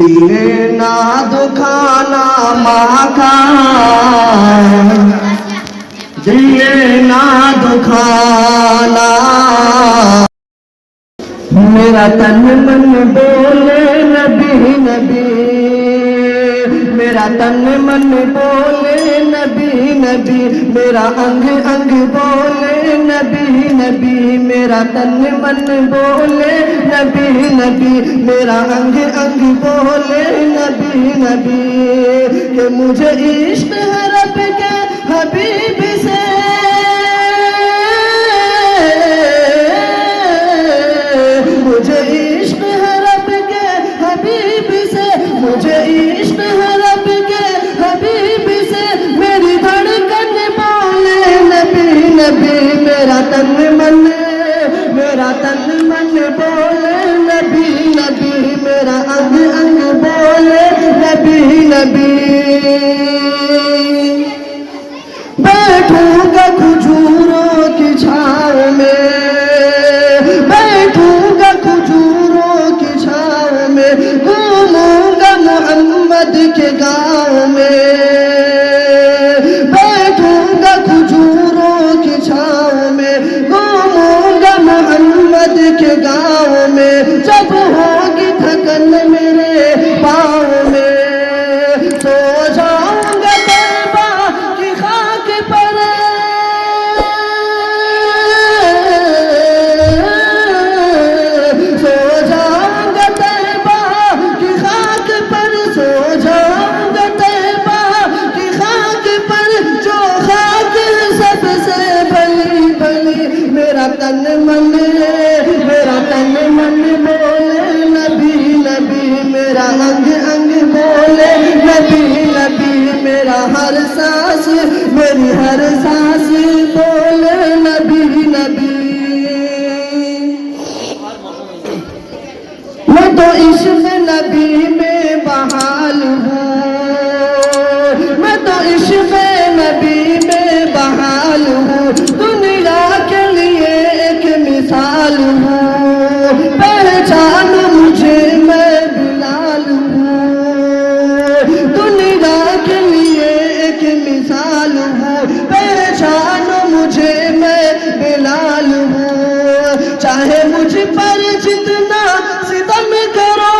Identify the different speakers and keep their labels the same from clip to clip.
Speaker 1: دل نہ دکھانا ماں کا، دل نہ دکھانا، میرا تن من بولے نبی نبی، میرا تن من بولے نبی نبی، میرا انگ انگ بولے نبی نبی، میرا تن من بولے نبی نبی، میرا انگ انگ بولے نبی نبی، کہ مجھے عشق ہے رب کے حبیب سے، مجھے عشق ہے رب کے حبیب سے، مجھے عشق ہے رب کے حبیب سے، میری دھڑکن بولے نبی نبی، میرا تن من بولے نبی نبی، میرا انگ انگ بولے نبی نبی، بیٹھوں گا کھجوروں کی چھاؤں میں، بیٹھوں گا کھجوروں کی چھاؤں میں، گھوموں گا محمد کے گاؤں میں، بیٹھوں گا کھجوروں کی چھاؤں میں، گھوموں گا محمد کے گاؤں میں، جب ہوگی تھکن میرے پاؤں میں، سو جاؤں گا طیبہ کی خاک پر، سو جاؤں گا طیبہ کی خاک پر، سو جاؤں گا طیبہ کی خاک پر، جو خاک سب سے بھلی بھلی، میرا تن من بولے نبی نبی، میرا انگ انگ بولے نبی نبی، میرا ہر سانس میری ہر سانس بولے نبی نبی، میں تو عشق نبی میں بحال ہوں، میں تو عشق نبی میں بحال ہوں، دنیا کے لیے ایک مثال ہوں، پہچان مجھے میں بلال ہوں، دنیا کے لیے ایک مثال ہوں، پہچان مجھے میں بلال ہوں، چاہے مجھ پر جتنا ستم کرو،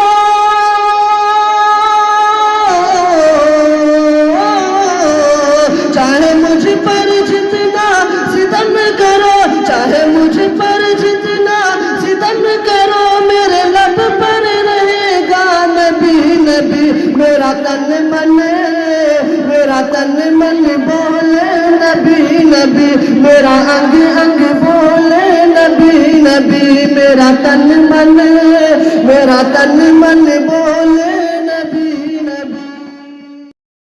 Speaker 1: چاہے مجھ پر جتنا ستم کرو، چاہے مجھ پر جتنا ستم کرو، میرے لب پر رہے گا نبی نبی، میرا تن من بولے نبی نبی، میرا انگ انگ بولے نبی نبی، میرا تن من بولے